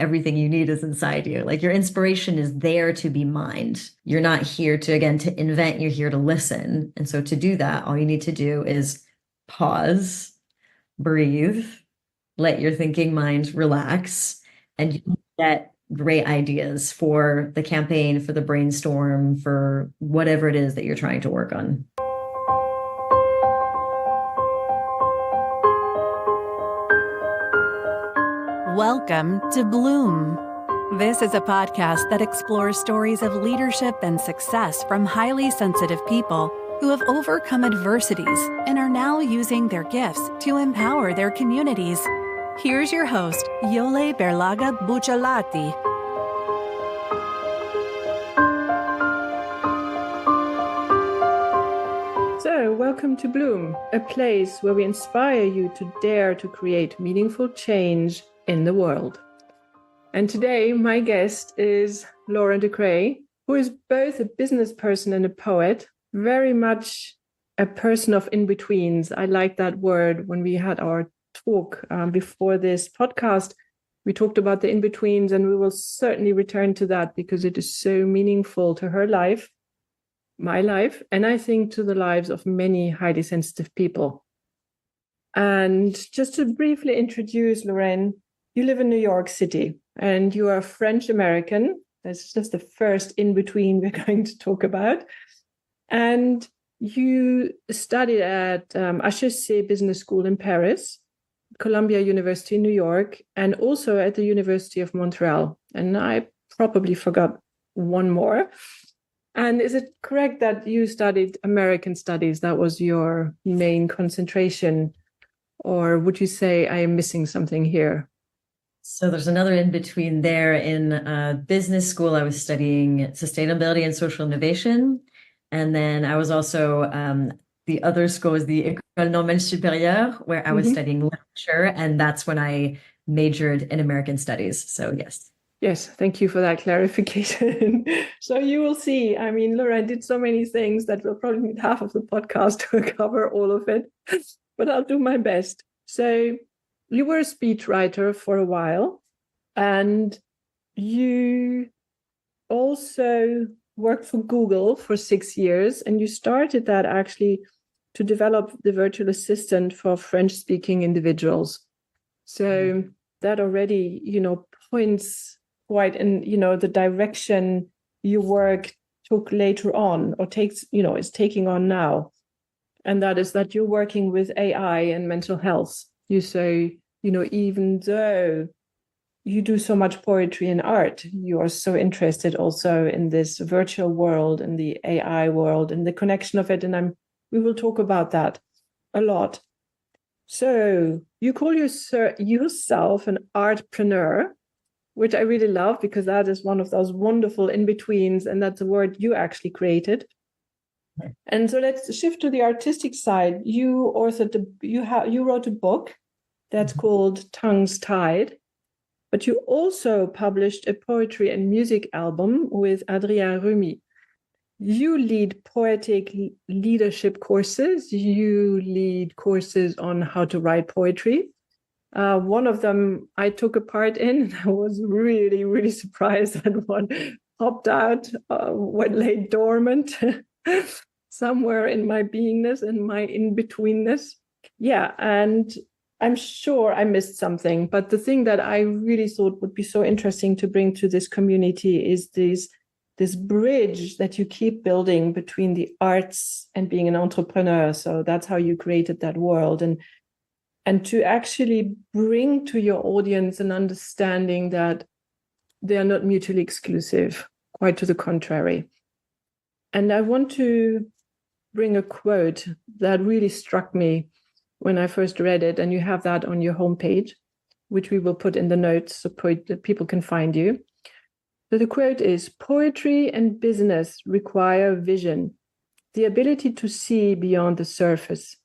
everything you need is inside you. Like your inspiration is there to be mined. You're not here to, again, to invent, you're here to listen. And so to do that, all you need to do is pause, breathe, let your thinking mind relax, and you get great ideas for the campaign, for the brainstorm, for whatever it is that you're trying to work on. Welcome to Bloom. This is a podcast that explores stories of leadership and success from highly sensitive people who have overcome adversities and are now using their gifts to empower their communities. Here's your host, Berlage-Buccellati. So, welcome to Bloom, a place where we inspire you to dare to create meaningful change in the world. And today, my guest is Laura De Cray, who is both a business person and a poet, very much a person of in-betweens. I like that word. When we had our talk before this podcast, we talked about the in-betweens, and we will certainly return to that because it is so meaningful to her life, my life, and I think to the lives of many highly sensitive people. And just to briefly introduce Lorraine, you live in New York City and you are French-American. That's just the first in-between we're going to talk about. And you studied at HEC Business School in Paris, Columbia University in New York, and also at the University of Montreal. And I probably forgot one more. And is it correct that you studied American studies? That was your main concentration? Or would you say I am missing something here? So there's another in between there. In business school, I was studying sustainability and social innovation. And then I was also, the other school is the École Normale Supérieure, where I was studying literature. And that's when I majored in American studies. So yes. Yes, thank you for that clarification. So you will see, I mean, Laura did so many things that we'll probably need half of the podcast to cover all of it, but I'll do my best. So you were a speechwriter for a while, and you also worked for Google for 6 years, and you started that actually to develop the virtual assistant for French-speaking individuals. So that already, points quite in, the direction your work took later on, or is taking on now. And that is that you're working with AI and mental health. You say, even though you do so much poetry and art, you are so interested also in this virtual world and the AI world and the connection of it. And we will talk about that a lot. So you call yourself an artpreneur, which I really love because that is one of those wonderful in-betweens, and that's a word you actually created. And so let's shift to the artistic side. You wrote a book that's called Tongues Tied, but you also published a poetry and music album with Adrien Rumi. You lead poetic leadership courses. You lead courses on how to write poetry. One of them I took a part in, and I was really, really surprised that one popped out, lay dormant somewhere in my beingness and my in-betweenness. Yeah, and I'm sure I missed something. But the thing that I really thought would be so interesting to bring to this community is this bridge that you keep building between the arts and being an entrepreneur. So that's how you created that world. And to actually bring to your audience an understanding that they are not mutually exclusive, quite to the contrary. And I want to bring a quote that really struck me when I first read it, and you have that on your homepage, which we will put in the notes so that people can find you. So the quote is, "Poetry and business require vision, the ability to see beyond the surface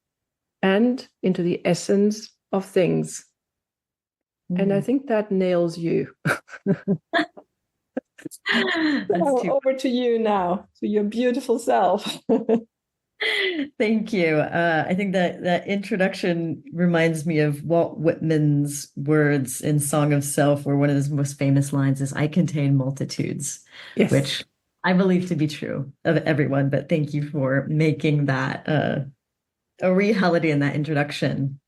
and into the essence of things." And I think that nails you. So over to you now, to your beautiful self. Thank you. I think that that introduction reminds me of Walt Whitman's words in Song of Self, where one of his most famous lines is, "I contain multitudes," Yes. which I believe to be true of everyone. But thank you for making that a reality in that introduction.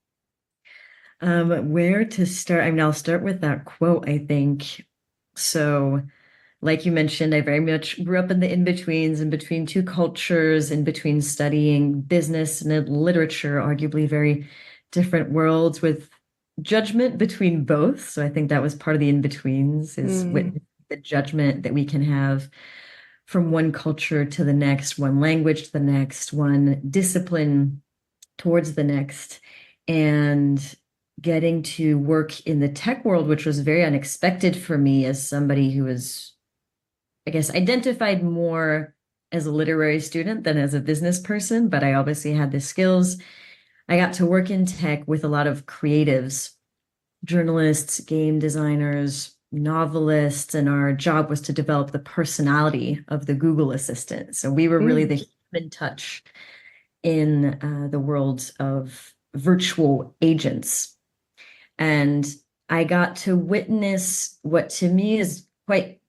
Where to start? I mean, I'll start with that quote, I think. So, like you mentioned, I very much grew up in the in-betweens, in between two cultures, in between studying business and literature, arguably very different worlds with judgment between both. So I think that was part of the in-betweens, is with Mm, the judgment that we can have from one culture to the next, one language to the next, one discipline towards the next. And getting to work in the tech world, which was very unexpected for me as somebody who was, I guess, identified more as a literary student than as a business person, but I obviously had the skills. I got to work in tech with a lot of creatives, journalists, game designers, novelists, and our job was to develop the personality of the Google Assistant. So we were really mm. the human touch in the world of virtual agents. And I got to witness what to me is quite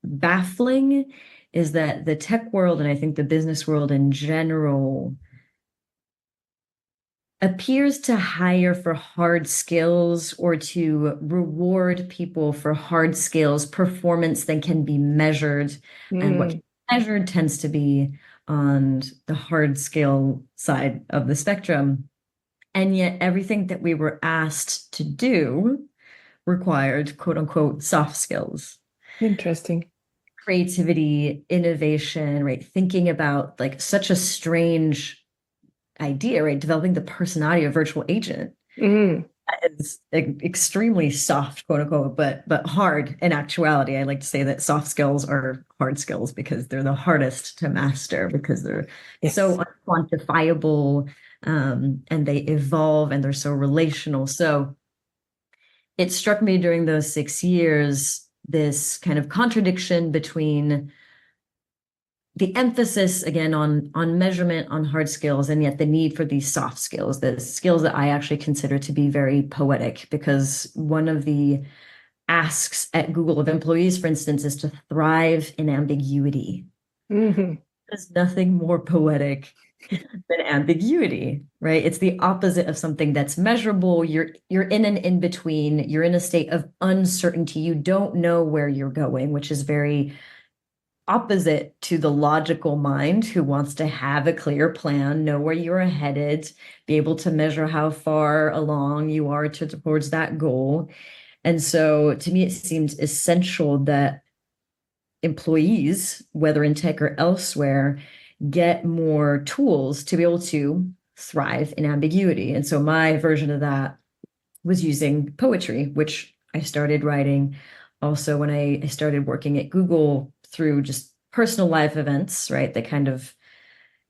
baffling, is that the tech world, and I think the business world in general, appears to hire for hard skills or to reward people for hard skills, performance that can be measured. And what Mm. measured tends to be on the hard skill side of the spectrum. And yet, everything that we were asked to do required quote unquote soft skills, Interesting. creativity, innovation, right? Thinking about like such a strange idea, right? Developing the personality of a virtual agent Mm. is extremely soft, quote unquote, but hard in actuality. I like to say that soft skills are hard skills because they're the hardest to master because they're Yes. so unquantifiable, and they evolve and they're so relational. So it struck me during those 6 years, this kind of contradiction between the emphasis again on measurement, on hard skills, and yet the need for these soft skills, the skills that I actually consider to be very poetic, because one of the asks at Google of employees, for instance, is to thrive in ambiguity. Mhm. There's nothing more poetic than ambiguity, right? It's the opposite of something that's measurable. You're in an in-between, you're in a state of uncertainty. You don't know where you're going, which is very opposite to the logical mind who wants to have a clear plan, know where you are headed, be able to measure how far along you are towards that goal. And so to me, it seems essential that employees, whether in tech or elsewhere, get more tools to be able to thrive in ambiguity. And so my version of that was using poetry, which I started writing also when I started working at Google through just personal life events, right? They kind of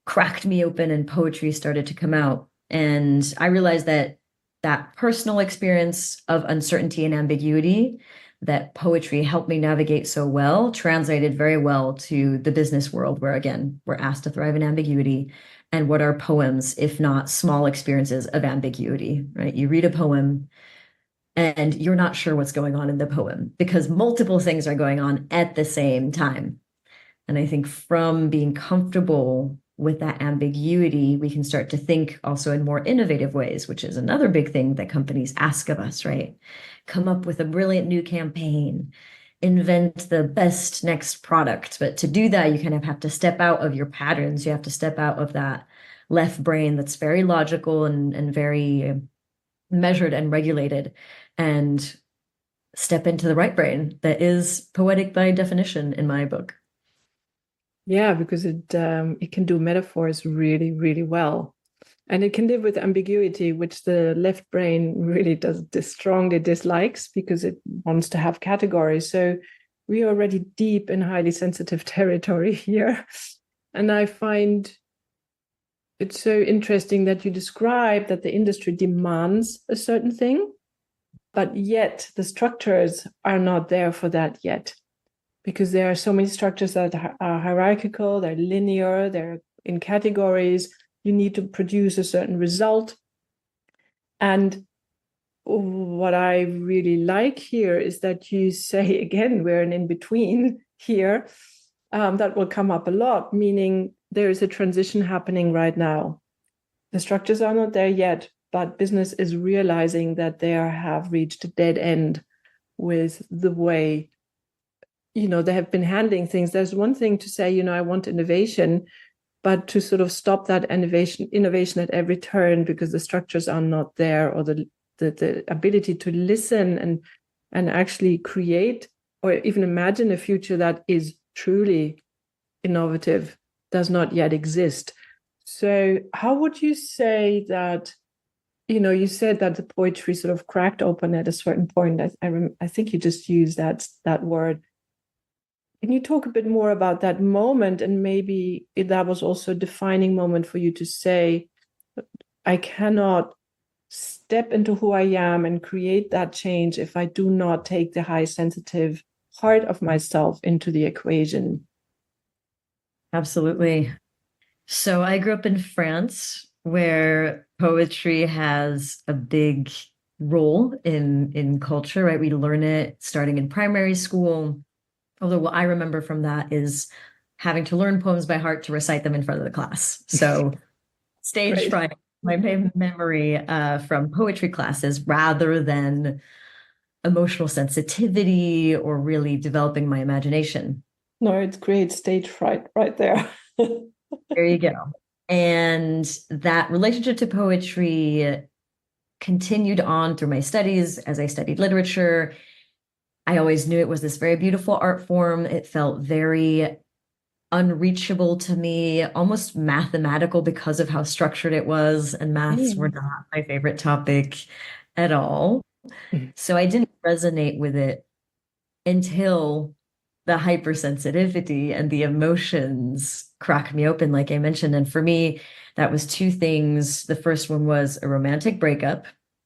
cracked me open and poetry started to come out. And I realized that that personal experience of uncertainty and ambiguity that poetry helped me navigate so well translated very well to the business world, where again, we're asked to thrive in ambiguity. And what are poems, if not small experiences of ambiguity, right? You read a poem and you're not sure what's going on in the poem because multiple things are going on at the same time. And I think from being comfortable with that ambiguity, we can start to think also in more innovative ways, which is another big thing that companies ask of us, right? Come up with a brilliant new campaign, invent the best next product. But to do that, you kind of have to step out of your patterns. You have to step out of that left brain that's very logical and very measured and regulated, and step into the right brain that is poetic by definition in my book. Yeah, because it can do metaphors really, really well. And it can live with ambiguity, which the left brain really does strongly dislikes because it wants to have categories. So we are already deep in highly sensitive territory here. And I find it's so interesting that you describe that the industry demands a certain thing, but yet the structures are not there for that yet. Because there are so many structures that are hierarchical, they're linear, they're in categories. You need to produce a certain result. And what I really like here is that you say, again, we're an in-between here. That will come up a lot, meaning there is a transition happening right now. The structures are not there yet, but business is realizing that they have reached a dead end with the way, they have been handling things. There's one thing to say, I want innovation, but to sort of stop that innovation at every turn because the structures are not there, or the ability to listen and actually create or even imagine a future that is truly innovative does not yet exist. So how would you say that, you said that the poetry sort of cracked open at a certain point. I think you just used that word. Can you talk a bit more about that moment, and maybe if that was also a defining moment for you to say, I cannot step into who I am and create that change if I do not take the high sensitive part of myself into the equation? Absolutely. So I grew up in France, where poetry has a big role in culture, right? We learn it starting in primary school. Although what I remember from that is having to learn poems by heart to recite them in front of the class. So stage fright, my main memory from poetry classes, rather than emotional sensitivity or really developing my imagination. No, it's great stage fright right there. There you go. And that relationship to poetry continued on through my studies as I studied literature. I always knew it was this very beautiful art form. It felt very unreachable to me, almost mathematical because of how structured it was. And maths were not my favorite topic at all. So I didn't resonate with it until the hypersensitivity and the emotions cracked me open, like I mentioned. And for me, that was two things. The first one was a romantic breakup,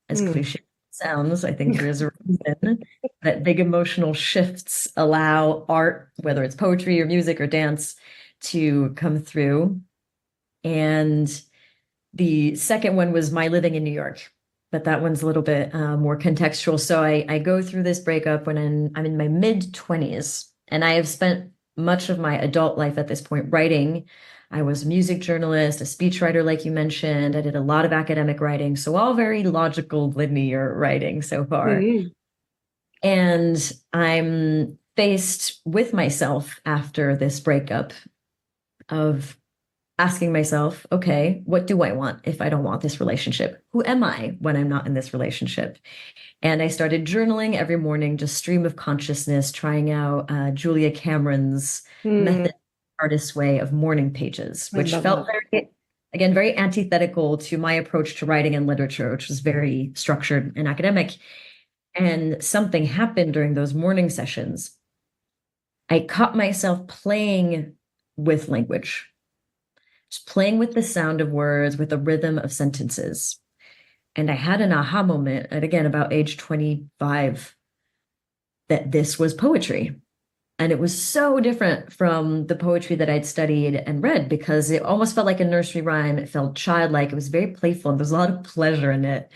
as cliche as it sounds. I think there is a reason that big emotional shifts allow art, whether it's poetry or music or dance, to come through. And the second one was my living in New York, but that one's a little bit more contextual. So I go through this breakup when I'm in my mid-20s, and I have spent much of my adult life at this point writing. I was a music journalist, a speechwriter, like you mentioned. I did a lot of academic writing, so all very logical, linear writing so far. And I'm faced with myself after this breakup of asking myself, okay, what do I want if I don't want this relationship? Who am I when I'm not in this relationship? And I started journaling every morning, just stream of consciousness, trying out Julia Cameron's method, artist way of morning pages, which felt very antithetical to my approach to writing and literature, which was very structured and academic. And something happened during those morning sessions. I caught myself playing with language, just playing with the sound of words, with the rhythm of sentences. And I had an aha moment at, again, about age 25, that this was poetry. And it was so different from the poetry that I'd studied and read, because it almost felt like a nursery rhyme. It felt childlike. It was very playful. And there was a lot of pleasure in it,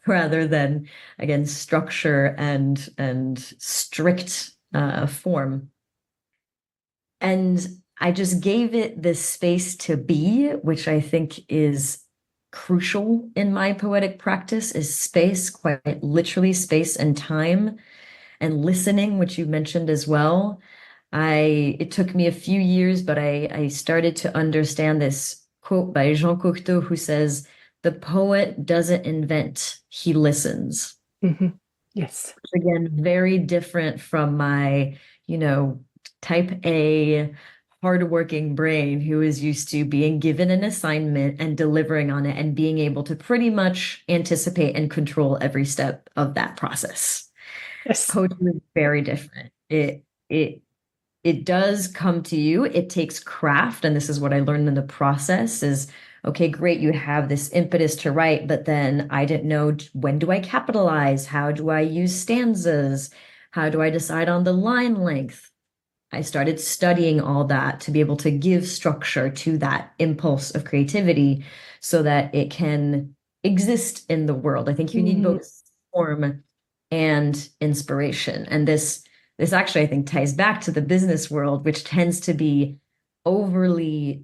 rather than, again, structure and strict form. And I just gave it this space to be, which I think is crucial in my poetic practice, is space, quite literally space and time, and listening, which you mentioned as well. It took me a few years, but I started to understand this quote by Jean Cocteau, who says, "The poet doesn't invent, he listens." Yes. Which, again, very different from my, type A, hardworking brain, who is used to being given an assignment and delivering on it and being able to pretty much anticipate and control every step of that process. Yes. Poetry is very different. It does come to you. It takes craft. And this is what I learned in the process is, okay, great, you have this impetus to write, but then I didn't know, when do I capitalize? How do I use stanzas? How do I decide on the line length? I started studying all that to be able to give structure to that impulse of creativity so that it can exist in the world. I think you need Mhm. both form and inspiration. And this actually, I think, ties back to the business world, which tends to be overly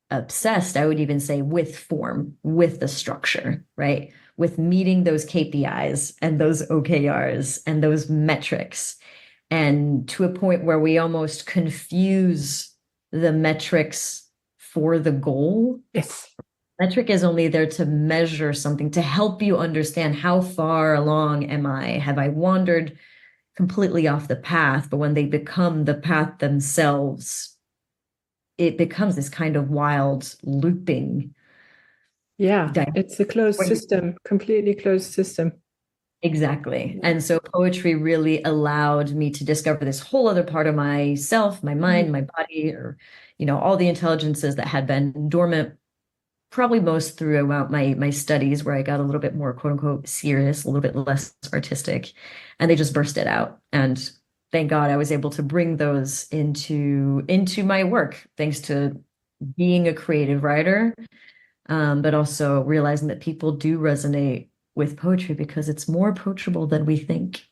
obsessed, I would even say, with form, with the structure, right? With meeting those KPIs and those OKRs and those metrics, and to a point where we almost confuse the metrics for the goal. Yes. Metric is only there to measure something, to help you understand how far along am I? Have I wandered completely off the path? But when they become the path themselves, it becomes this kind of wild looping Yeah, dynamic. it's a closed system, completely closed system. Exactly. Yeah. And so poetry really allowed me to discover this whole other part of myself, my mind, my body, or, all the intelligences that had been dormant probably most throughout my studies, where I got a little bit more quote unquote serious, a little bit less artistic, and they just bursted out. And thank God I was able to bring those into my work, thanks to being a creative writer, but also realizing that people do resonate with poetry because it's more approachable than we think.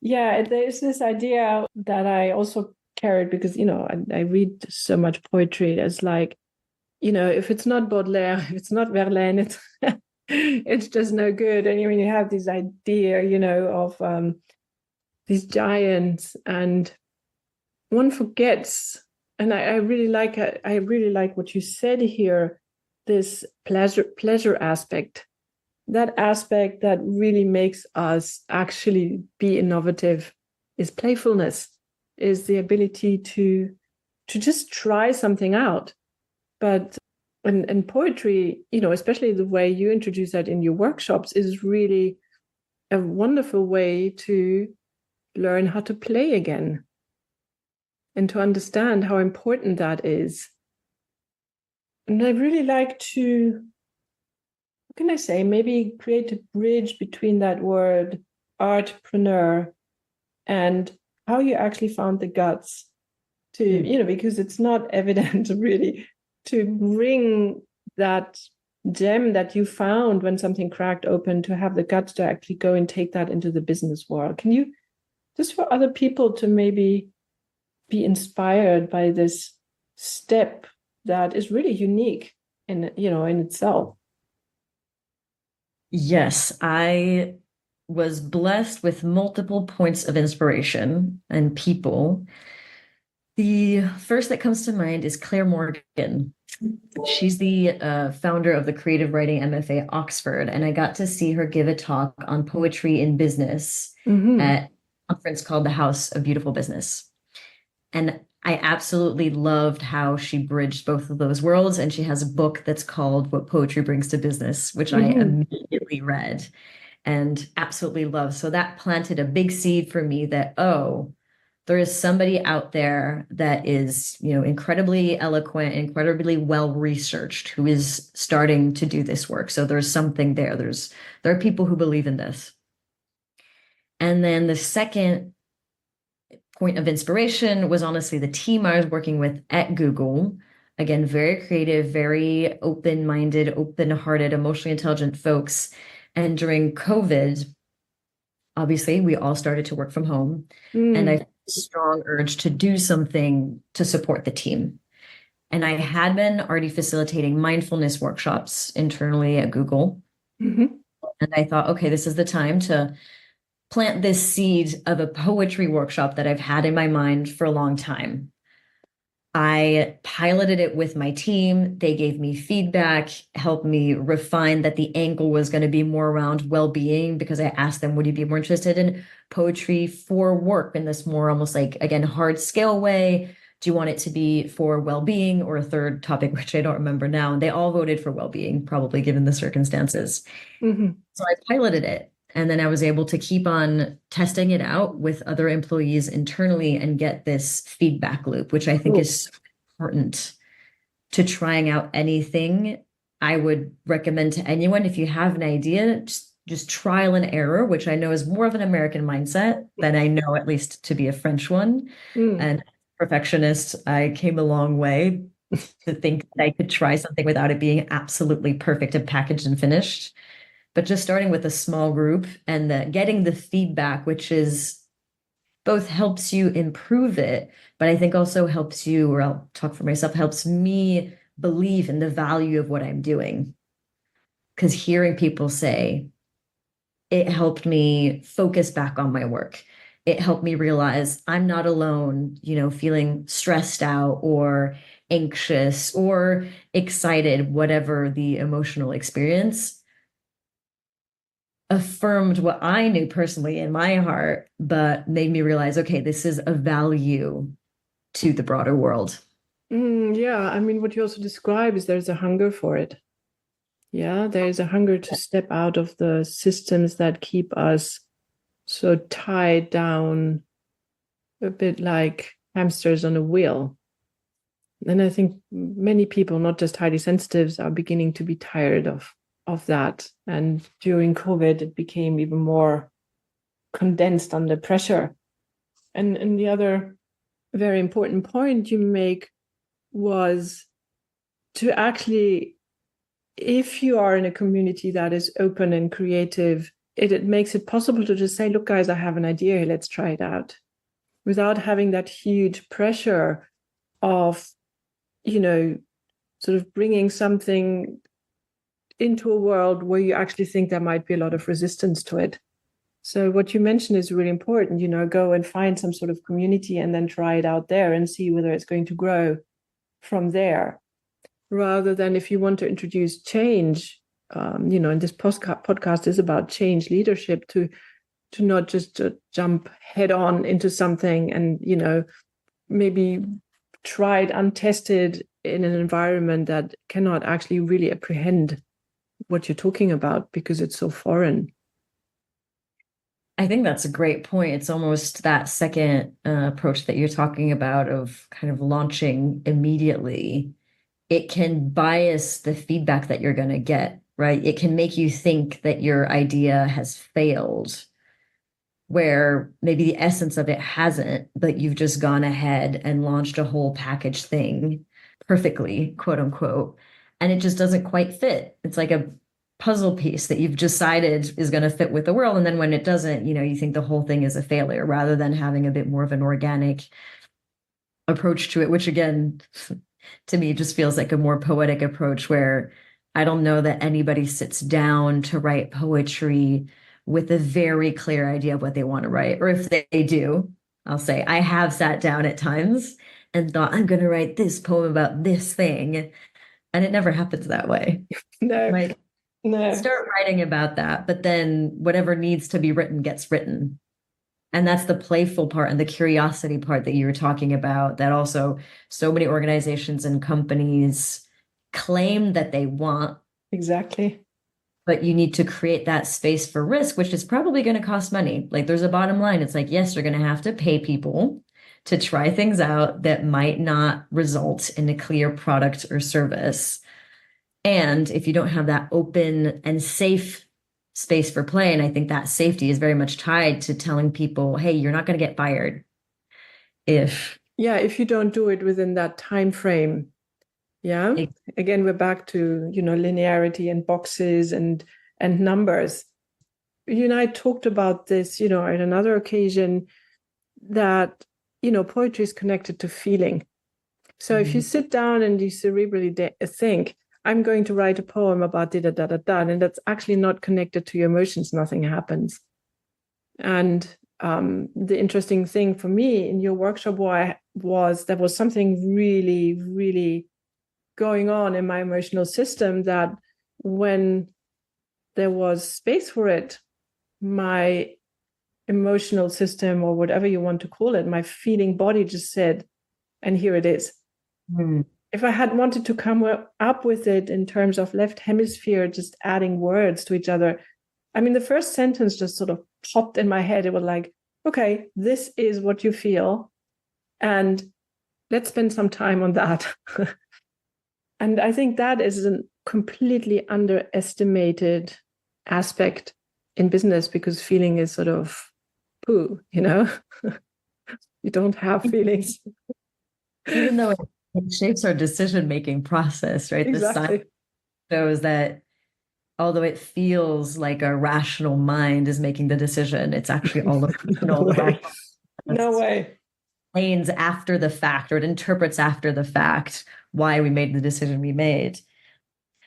Yeah, there's this idea that I also carried because, I read so much poetry. It's like, if it's not Baudelaire, if it's not Verlaine, it's just no good. And you have this idea, of these giants, and one forgets. And I really like what you said here, this pleasure aspect, that aspect that really makes us actually be innovative is playfulness, is the ability to just try something out. But and poetry, especially the way you introduce that in your workshops, is really a wonderful way to learn how to play again and to understand how important that is. And I really like to, what can I say, maybe create a bridge between that word artpreneur and how you actually found the guts to, because it's not evident really to bring that gem that you found when something cracked open, to have the guts to actually go and take that into the business world. Can you, just for other people to maybe be inspired by this step that is really unique in itself? Yes, I was blessed with multiple points of inspiration and people. The first that comes to mind is Claire Morgan. She's the founder of the Creative Writing MFA Oxford, and I got to see her give a talk on poetry in business at a conference called the House of Beautiful Business. And I absolutely loved how she bridged both of those worlds. And she has a book that's called What Poetry Brings to Business, which I immediately read and absolutely loved. So that planted a big seed for me that, oh, there is somebody out there that is, incredibly eloquent, incredibly well researched, who is starting to do this work. So there's something there. There are people who believe in this. And then the second point of inspiration was honestly the team I was working with at Google. Again, very creative, very open-minded, open-hearted, emotionally intelligent folks. And during COVID, obviously, we all started to work from home. And I felt a strong urge to do something to support the team. And I had been already facilitating mindfulness workshops internally at Google. And I thought, okay, this is the time to plant this seed of a poetry workshop that I've had in my mind for a long time. I piloted it with my team. They gave me feedback, helped me refine that the angle was going to be more around well-being, because I asked them, would you be more interested in poetry for work in this more almost like, again, hard scale way? Do you want it to be for well-being, or a third topic, which I don't remember now? And they all voted for well-being, probably given the circumstances. So I piloted it. And then I was able to keep on testing it out with other employees internally and get this feedback loop, which I think is so important to trying out anything. I would recommend to anyone, if you have an idea, just trial and error, which I know is more of an American mindset than I know at least to be a French one. And perfectionist, I came a long way to think that I could try something without it being absolutely perfect and packaged and finished. But just starting with a small group and getting the feedback, which is both helps you improve it, but I think also helps you, or I'll talk for myself, helps me believe in the value of what I'm doing. Because hearing people say, it helped me focus back on my work. It helped me realize I'm not alone, feeling stressed out or anxious or excited, whatever the emotional experience. Affirmed what I knew personally in my heart, but made me realize, okay, this is a value to the broader world. Yeah, I mean, what you also describe is there's a hunger for it. Yeah, there is a hunger to step out of the systems that keep us so tied down, a bit like hamsters on a wheel. And I think many people, not just highly sensitives, are beginning to be tired of that. And during COVID, it became even more condensed under pressure. And the other very important point you make was to actually, if you are in a community that is open and creative, it makes it possible to just say, look, guys, I have an idea, let's try it out, without having that huge pressure of, sort of bringing something into a world where you actually think there might be a lot of resistance to it. So what you mentioned is really important, go and find some sort of community and then try it out there and see whether it's going to grow from there. Rather than if you want to introduce change, and this podcast is about change leadership, to not just jump head on into something and, maybe try it untested in an environment that cannot actually really apprehend what you're talking about because it's so foreign. I think that's a great point. It's almost that second approach that you're talking about of kind of launching immediately. It can bias the feedback that you're going to get, right? It can make you think that your idea has failed, where maybe the essence of it hasn't, but you've just gone ahead and launched a whole package thing perfectly, quote unquote, and it just doesn't quite fit. It's like a puzzle piece that you've decided is going to fit with the world. And then when it doesn't, you think the whole thing is a failure rather than having a bit more of an organic approach to it, which again, to me, just feels like a more poetic approach where I don't know that anybody sits down to write poetry with a very clear idea of what they want to write. Or if they do, I'll say, I have sat down at times and thought, I'm going to write this poem about this thing. And it never happens that way. No, right? No. Start writing about that, but then whatever needs to be written gets written. And that's the playful part and the curiosity part that you were talking about, that also so many organizations and companies claim that they want. Exactly. But you need to create that space for risk, which is probably going to cost money. Like there's a bottom line. It's like, yes, you're going to have to pay people to try things out that might not result in a clear product or service. And if you don't have that open and safe space for play, and I think that safety is very much tied to telling people, hey, you're not going to get fired if you don't do it within that time frame. Again, we're back to linearity and boxes and numbers. You and I talked about this at another occasion, that poetry is connected to feeling. So if you sit down and you cerebrally think, I'm going to write a poem about da da da da da, and that's actually not connected to your emotions, nothing happens. And the interesting thing for me in your workshop was there was something really, really going on in my emotional system, that when there was space for it, my emotional system, or whatever you want to call it, my feeling body just said, and here it is. If I had wanted to come up with it in terms of left hemisphere, just adding words to each other, I mean, the first sentence just sort of popped in my head. It was like, okay, this is what you feel, and let's spend some time on that. And I think that is a completely underestimated aspect in business because feeling is sort of poo, you don't have feelings. Even though it shapes our decision-making process, right? The Exactly. science shows that although it feels like a rational mind is making the decision, it's actually all No emotional. way. No way. Explains after the fact, or it interprets after the fact why we made the decision we made.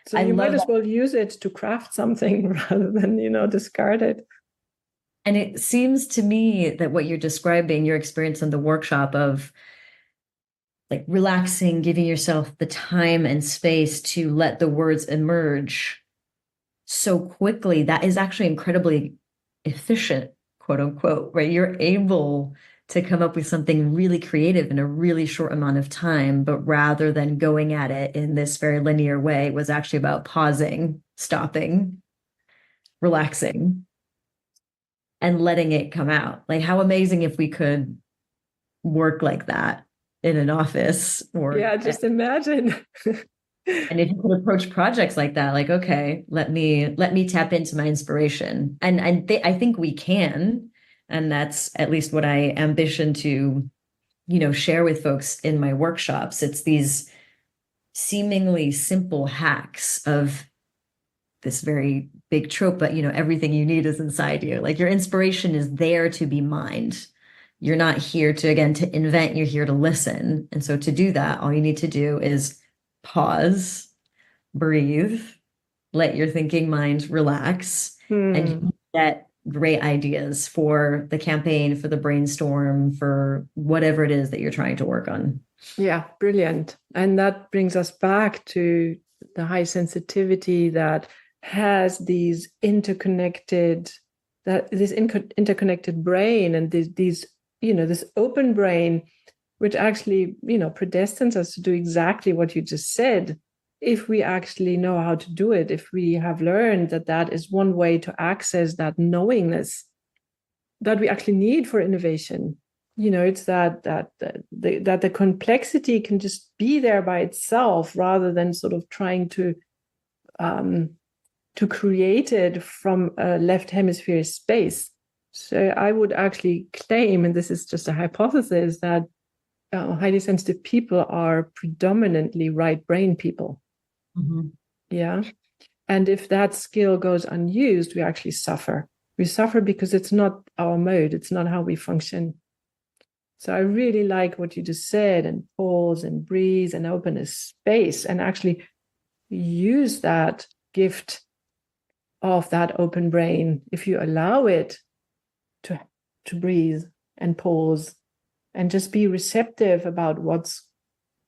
So you might as well use it to craft something rather than, discard it. And it seems to me that what you're describing, your experience in the workshop of like relaxing, giving yourself the time and space to let the words emerge so quickly, that is actually incredibly efficient, quote unquote, right? You're able to come up with something really creative in a really short amount of time, but rather than going at it in this very linear way, it was actually about pausing, stopping, relaxing, and letting it come out. Like, how amazing if we could work like that in an office, or yeah, just imagine. and if you could approach projects like that, like, okay, let me tap into my inspiration. And I think we can. And that's at least what I ambition to, share with folks in my workshops. It's these seemingly simple hacks of this very big trope, but everything you need is inside you. Like your inspiration is there to be mined. You're not here to, again, to invent, you're here to listen. And so to do that, all you need to do is pause, breathe, let your thinking mind relax, and you get great ideas for the campaign, for the brainstorm, for whatever it is that you're trying to work on. Yeah, brilliant. And that brings us back to the high sensitivity that has these interconnected brain and these this open brain, which actually predestines us to do exactly what you just said, if we actually know how to do it, if we have learned that is one way to access that knowingness that we actually need for innovation. It's that the complexity can just be there by itself rather than sort of trying to create it from a left hemisphere space. So I would actually claim, and this is just a hypothesis, that highly sensitive people are predominantly right brain people. Mm-hmm. Yeah. And if that skill goes unused, we actually suffer. We suffer because it's not our mode. It's not how we function. So I really like what you just said, and pause and breathe and open a space and actually use that gift of that open brain. If you allow it to breathe and pause and just be receptive about what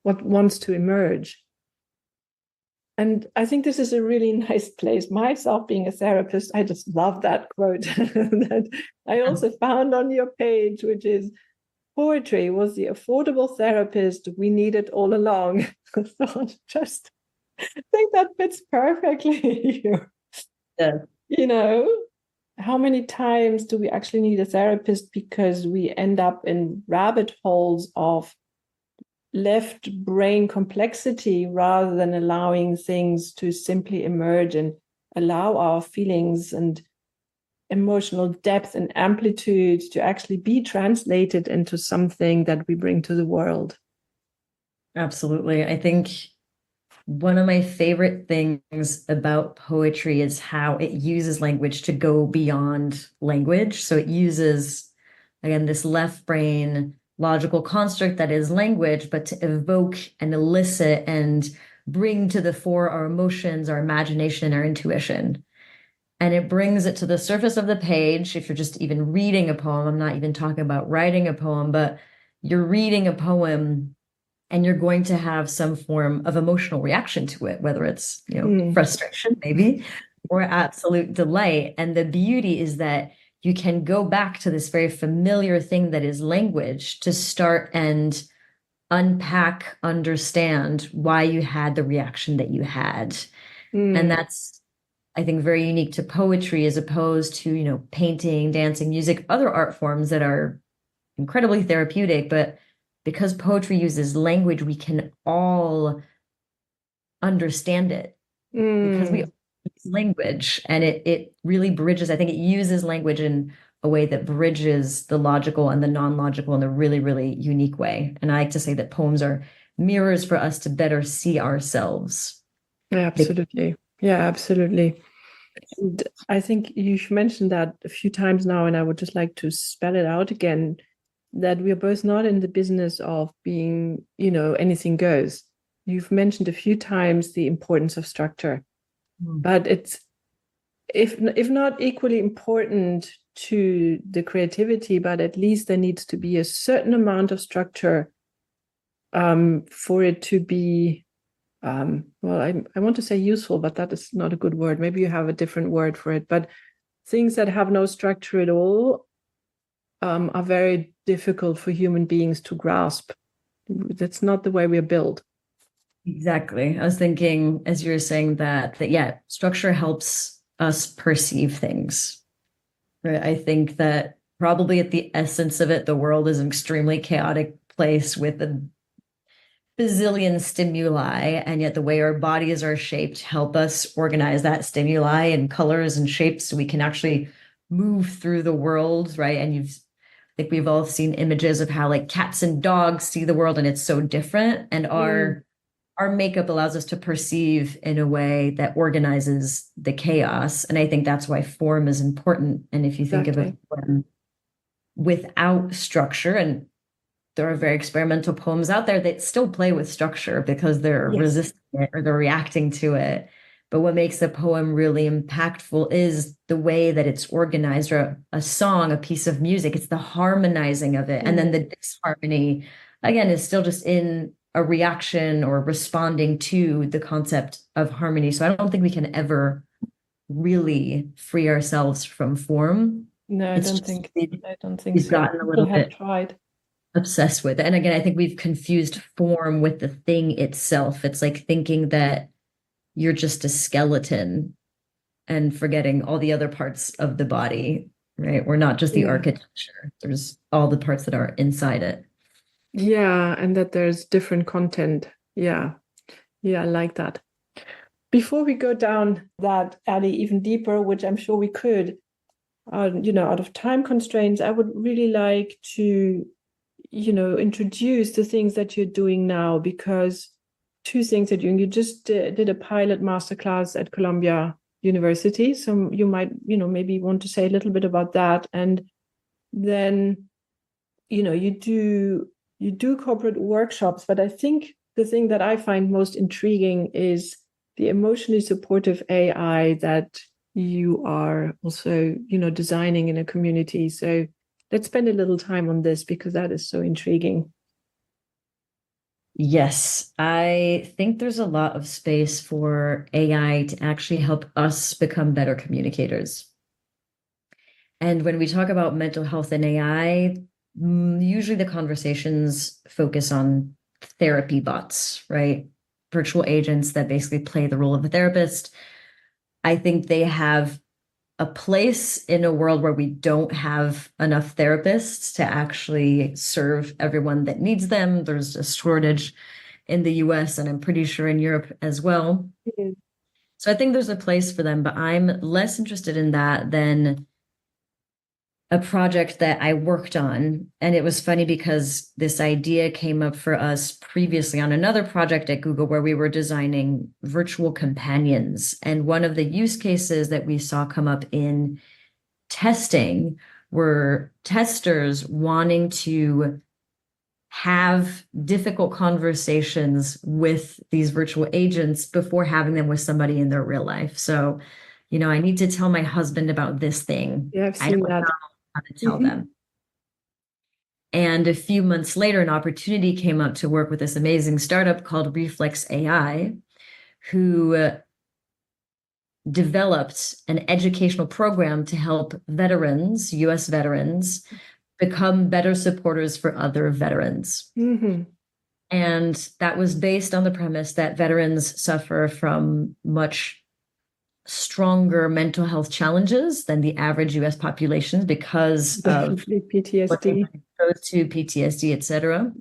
wants to emerge. And I think this is a really nice place. Myself being a therapist, I just love that quote that I also found on your page, which is, poetry was the affordable therapist we needed all along. So just think that fits perfectly here. Yeah. How many times do we actually need a therapist because we end up in rabbit holes of left brain complexity rather than allowing things to simply emerge and allow our feelings and emotional depth and amplitude to actually be translated into something that we bring to the world. Absolutely. I think one of my favorite things about poetry is how it uses language to go beyond language. So it uses, again, this left brain logical construct that is language, but to evoke and elicit and bring to the fore our emotions, our imagination, our intuition. And it brings it to the surface of the page. If you're just even reading a poem, I'm not even talking about writing a poem, but you're reading a poem and you're going to have some form of emotional reaction to it, whether it's, frustration maybe, or absolute delight. And the beauty is that you can go back to this very familiar thing that is language to start and unpack, understand why you had the reaction that you had. And that's, I think, very unique to poetry as opposed to, painting, dancing, music, other art forms that are incredibly therapeutic. But because poetry uses language, we can all understand it because we language, and it really bridges. I think it uses language in a way that bridges the logical and the non-logical in a really, really unique way. And I like to say that poems are mirrors for us to better see ourselves. Yeah, absolutely. Yeah, absolutely. And I think you've mentioned that a few times now, and I would just like to spell it out again, that we are both not in the business of being, anything goes. You've mentioned a few times the importance of structure, but it's if not equally important to the creativity, but at least there needs to be a certain amount of structure for it to be well, I want to say useful, but that is not a good word. Maybe you have a different word for it. But things that have no structure at all are very difficult for human beings to grasp. That's not the way we're built. Exactly. I was thinking, as you were saying that yeah, structure helps us perceive things. Right? I think that probably at the essence of it, the world is an extremely chaotic place with a bazillion stimuli, and yet the way our bodies are shaped help us organize that stimuli in colors and shapes so we can actually move through the world, right? And I think we've all seen images of how like cats and dogs see the world, and it's so different. And our makeup allows us to perceive in a way that organizes the chaos. And I think that's why form is important. And if you think of a form without structure, and there are very experimental poems out there that still play with structure because they're resisting it or they're reacting to it. But what makes a poem really impactful is the way that it's organized, or a song, a piece of music. It's the harmonizing of it. And then the disharmony, again, is still just in a reaction or responding to the concept of harmony. So I don't think we can ever really free ourselves from form. No, I don't think we've so. gotten a little People have bit tried. Obsessed with it. And again, I think we've confused form with the thing itself. It's like thinking that you're just a skeleton and forgetting all the other parts of the body, right? We're not just the architecture. There's all the parts that are inside it. Yeah, and that there's different content. Yeah. Yeah, I like that. Before we go down that alley even deeper, which I'm sure we could, out of time constraints, I would really like to introduce the things that you're doing now, because two things that you just did a pilot masterclass at Columbia University. So you might, maybe want to say a little bit about that. And then, you do corporate workshops, but I think the thing that I find most intriguing is the emotionally supportive AI that you are also, designing in a community. So let's spend a little time on this, because that is so intriguing. Yes, I think there's a lot of space for AI to actually help us become better communicators. And when we talk about mental health and AI, usually the conversations focus on therapy bots, right? Virtual agents that basically play the role of a therapist. I think they have a place in a world where we don't have enough therapists to actually serve everyone that needs them. There's a shortage in the US, and I'm pretty sure in Europe as well. Mm-hmm. So I think there's a place for them, but I'm less interested in that than a project that I worked on. And it was funny because this idea came up for us previously on another project at Google where we were designing virtual companions. And one of the use cases that we saw come up in testing were testers wanting to have difficult conversations with these virtual agents before having them with somebody in their real life. So, I need to tell my husband about this thing. Yeah, I've seen that. To tell them. And a few months later, an opportunity came up to work with this amazing startup called Reflex AI, who developed an educational program to help veterans, US veterans, become better supporters for other veterans. Mm-hmm. And that was based on the premise that veterans suffer from much stronger mental health challenges than the average US population because of PTSD, PTSD, etc.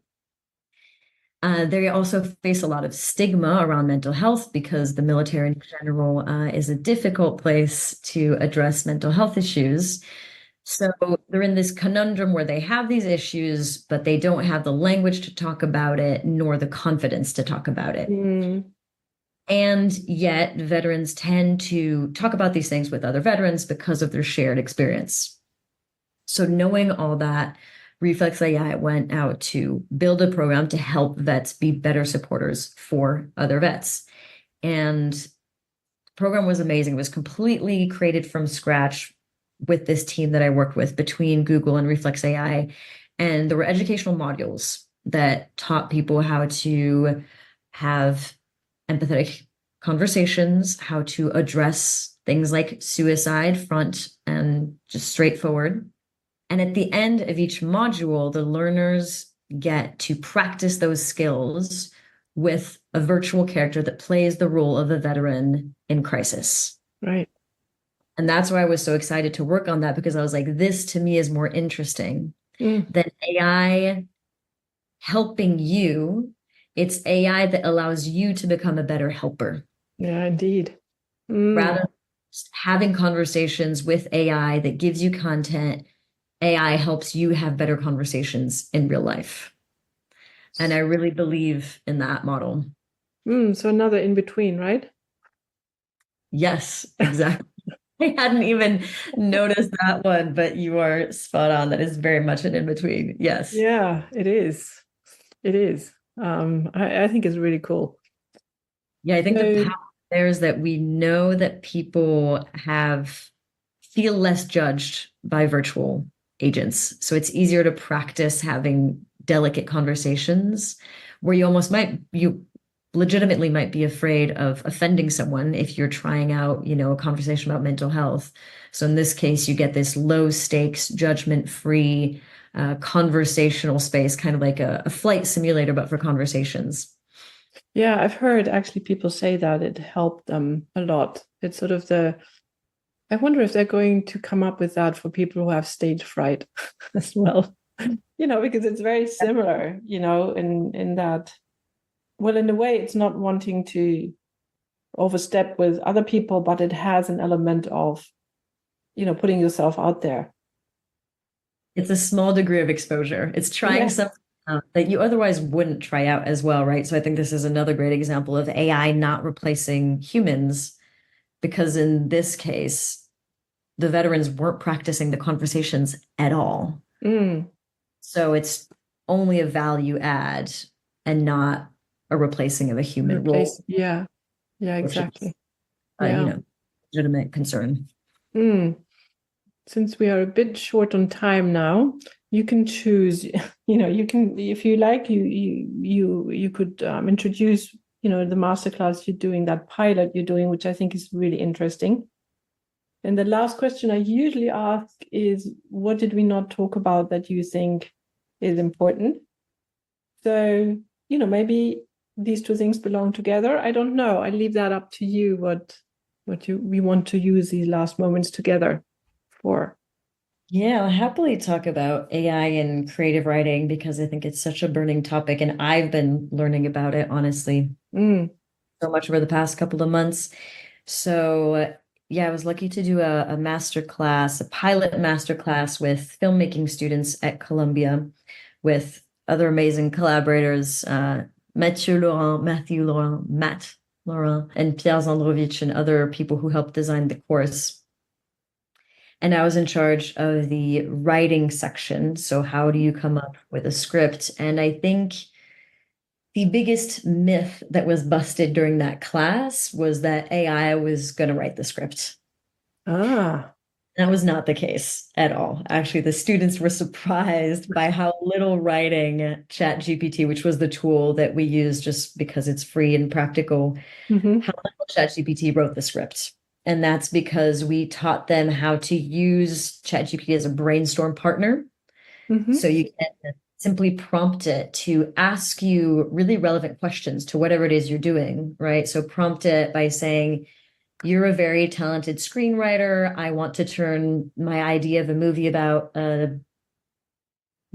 They also face a lot of stigma around mental health because the military in general is a difficult place to address mental health issues. So they're in this conundrum where they have these issues, but they don't have the language to talk about it, nor the confidence to talk about it. Mm. And yet, veterans tend to talk about these things with other veterans because of their shared experience. So, knowing all that, Reflex AI went out to build a program to help vets be better supporters for other vets. And the program was amazing. It was completely created from scratch with this team that I worked with between Google and Reflex AI. And there were educational modules that taught people how to have empathetic conversations, how to address things like suicide front and just straightforward. And at the end of each module, the learners get to practice those skills with a virtual character that plays the role of a veteran in crisis. Right. And that's why I was so excited to work on that, because I was like, this to me is more interesting than AI helping you. It's AI that allows you to become a better helper. Yeah, indeed. Rather than just having conversations with AI that gives you content, AI helps you have better conversations in real life. And I really believe in that model. So another in between, right? Yes, exactly. I hadn't even noticed that one, but you are spot on. That is very much an in between. Yes. Yeah, it is. It is. I think it's really cool. Yeah, I think the So, power there is that we know that people feel less judged by virtual agents. So it's easier to practice having delicate conversations where you legitimately might be afraid of offending someone if you're trying out, a conversation about mental health. So in this case, you get this low stakes, judgment-free, conversational space, kind of like a flight simulator, but for conversations. yeah, I've heard actually people say that it helped them a lot. It's sort of I wonder if they're going to come up with that for people who have stage fright as well. Because it's very similar, in that, well, in a way, it's not wanting to overstep with other people, but it has an element of, putting yourself out there. It's a small degree of exposure. It's trying Yeah. something out that you otherwise wouldn't try out as well, right? So I think this is another great example of AI not replacing humans, because in this case, the veterans weren't practicing the conversations at all. Mm. So it's only a value add and not a replacing of a human role, Yeah. Yeah, which is, exactly. Yeah. legitimate concern. Mm. Since we are a bit short on time now, you can choose. You can, if you like, you could introduce, the masterclass you're doing, that pilot you're doing, which I think is really interesting. And the last question I usually ask is, what did we not talk about that you think is important? So, maybe these two things belong together. I don't know. I leave that up to you. We want to use these last moments together for. Yeah, I'll happily talk about AI and creative writing because I think it's such a burning topic, and I've been learning about it, honestly, so much over the past couple of months. So, yeah, I was lucky to do a master class, a pilot master class with filmmaking students at Columbia with other amazing collaborators, Mathieu Laurent, Matt Laurent, and Pierre Zandrovich, and other people who helped design the course. And I was in charge of the writing section. So, how do you come up with a script? And I think the biggest myth that was busted during that class was that AI was going to write the script. Ah, That was not the case at all. Actually, the students were surprised by how little writing ChatGPT, which was the tool that we use just because it's free and practical, how little ChatGPT wrote the script. And that's because we taught them how to use ChatGPT as a brainstorm partner. So you can simply prompt it to ask you really relevant questions to whatever it is you're doing, right? So prompt it by saying, you're a very talented screenwriter. I want to turn my idea of a movie about a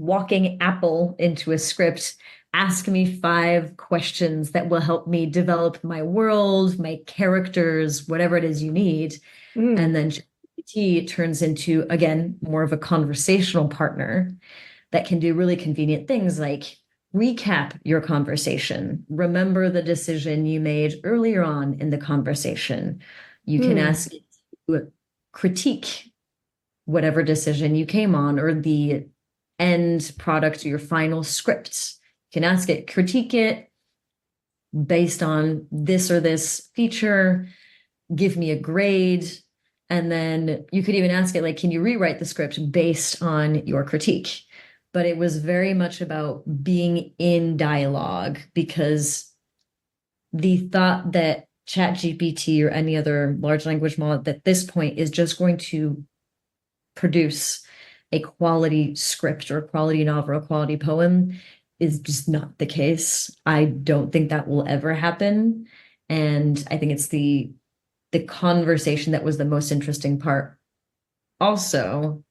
walking apple into a script, ask me 5 questions that will help me develop my world, my characters, whatever it is you need. And then GPT turns into, again, more of a conversational partner that can do really convenient things like recap your conversation. Remember the decision you made earlier on in the conversation. You can ask it to critique whatever decision you came on or the end product, your final script. You can ask it, critique it based on this or this feature, give me a grade. And then you could even ask it, like, can you rewrite the script based on your critique? But it was very much about being in dialogue, because the thought that ChatGPT or any other large language model at this point is just going to produce a quality script or a quality novel or a quality poem is just not the case. I don't think that will ever happen. And I think it's the conversation that was the most interesting part. Also,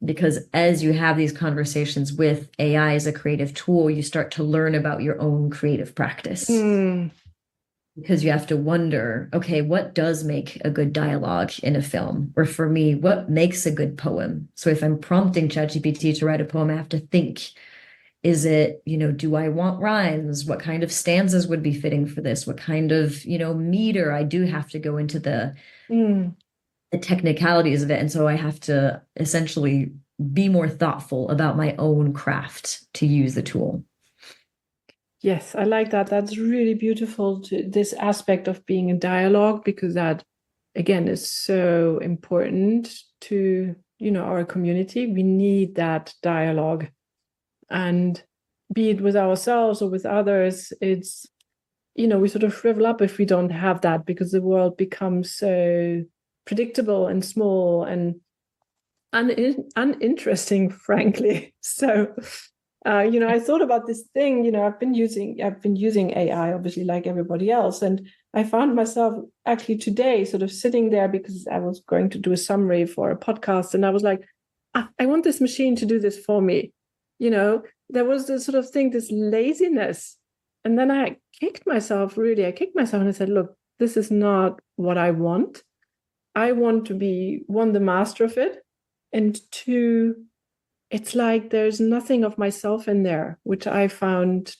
because as you have these conversations with AI as a creative tool, you start to learn about your own creative practice. Because you have to wonder, okay, what does make a good dialogue in a film? Or for me, what makes a good poem? So if I'm prompting ChatGPT to write a poem, I have to think, is it, do I want rhymes? What kind of stanzas would be fitting for this? What kind of, meter? I do have to go into the technicalities of it. And so I have to essentially be more thoughtful about my own craft to use the tool. Yes, I like that. That's really beautiful, this aspect of being in dialogue, because that, again, is so important to, our community. We need that dialogue. And be it with ourselves or with others, it's, we sort of shrivel up if we don't have that, because the world becomes so predictable and small and uninteresting, frankly. So, I thought about this thing, I've been using AI, obviously, like everybody else. And I found myself actually today sort of sitting there because I was going to do a summary for a podcast. And I was like, I want this machine to do this for me. There was this sort of thing, this laziness. And then I kicked myself and I said, look, this is not what I want. I want to be, one, the master of it. And two, it's like there's nothing of myself in there, which I found,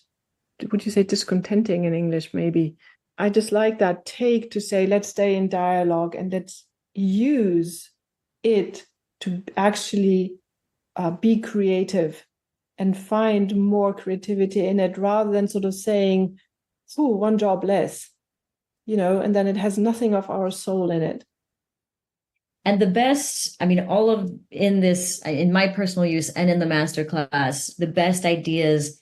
would you say discontenting in English, maybe? I just like that take to say, let's stay in dialogue and let's use it to actually be creative and find more creativity in it, rather than sort of saying, oh, one job less, and then it has nothing of our soul in it. And the best, all of in my personal use and in the masterclass, the best ideas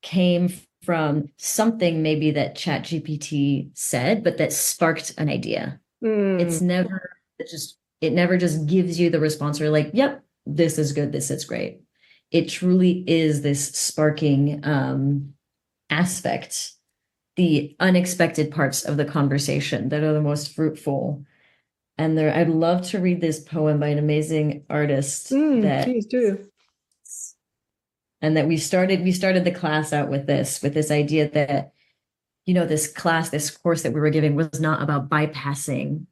came from something maybe that ChatGPT said, but that sparked an idea. It never just gives you the response or like, yep, this is good, this is great. It truly is this sparking aspect, the unexpected parts of the conversation that are the most fruitful. And I'd love to read this poem by an amazing artist. Please do. And that we started the class out with this idea that, this course that we were giving was not about bypassing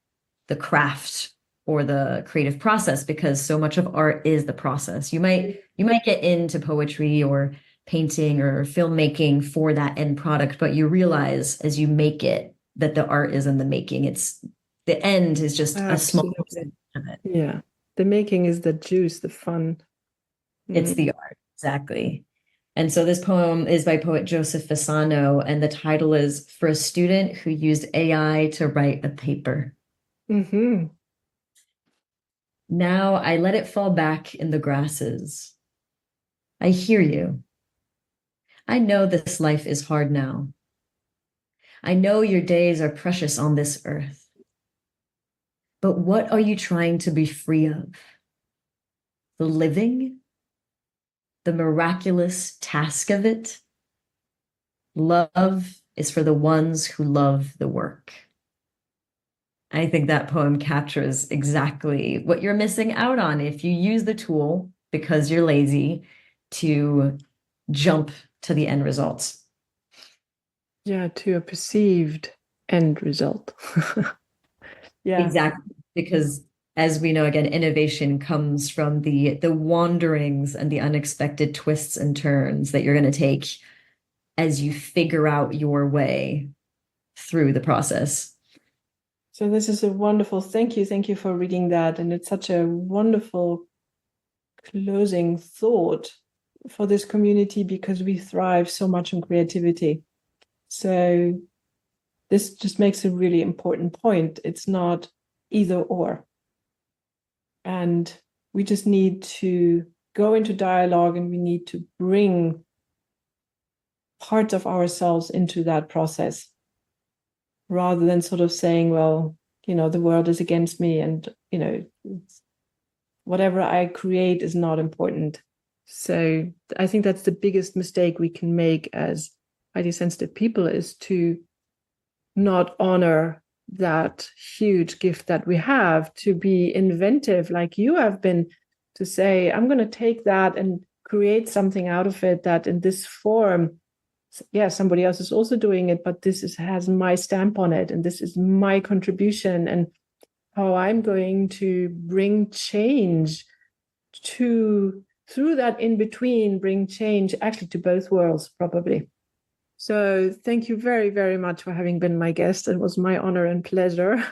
the craft or the creative process, because so much of art is the process. You might get into poetry or painting or filmmaking for that end product, but you realize as you make it that the art is in the making. The end is just a small percentage of it. Yeah. The making is the juice, the fun. It's the art. Exactly. And so this poem is by poet Joseph Fasano, and the title is For a Student Who Used AI to Write a Paper. Now I let it fall back in the grasses. I hear you. I know this life is hard now. I know your days are precious on this earth. But what are you trying to be free of? The living? The miraculous task of it? Love is for the ones who love the work. I think that poem captures exactly what you're missing out on if you use the tool because you're lazy to jump to the end results. Yeah, to a perceived end result. Yeah. Exactly. Because as we know, again, innovation comes from the wanderings and the unexpected twists and turns that you're going to take as you figure out your way through the process. So this is a wonderful, thank you for reading that. And it's such a wonderful closing thought for this community, because we thrive so much on creativity. So this just makes a really important point. It's not either or. And we just need to go into dialogue, and we need to bring parts of ourselves into that process, rather than sort of saying, well, the world is against me, and, whatever I create is not important. So I think that's the biggest mistake we can make as highly sensitive people, is to not honor that huge gift that we have to be inventive, like you have been, to say, I'm going to take that and create something out of it that in this form, yeah, somebody else is also doing it, but has my stamp on it, and this is my contribution, and how I'm going to bring change through that in between, bring change actually to both worlds, probably. So thank you very, very much for having been my guest. It was my honor and pleasure.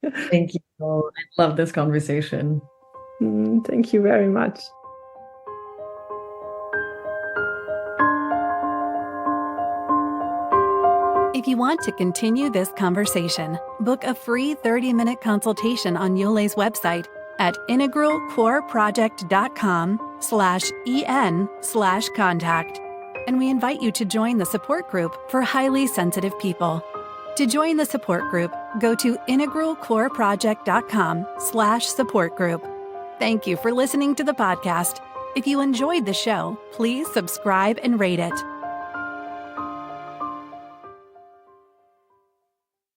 Thank you. I love this conversation. Thank you very much. If you want to continue this conversation, book a free 30-minute consultation on Yole's website at integralcoreproject.com/en/contact. And we invite you to join the support group for highly sensitive people. To join the support group, go to integralcoreproject.com/support group. Thank you for listening to the podcast. If you enjoyed the show, please subscribe and rate it.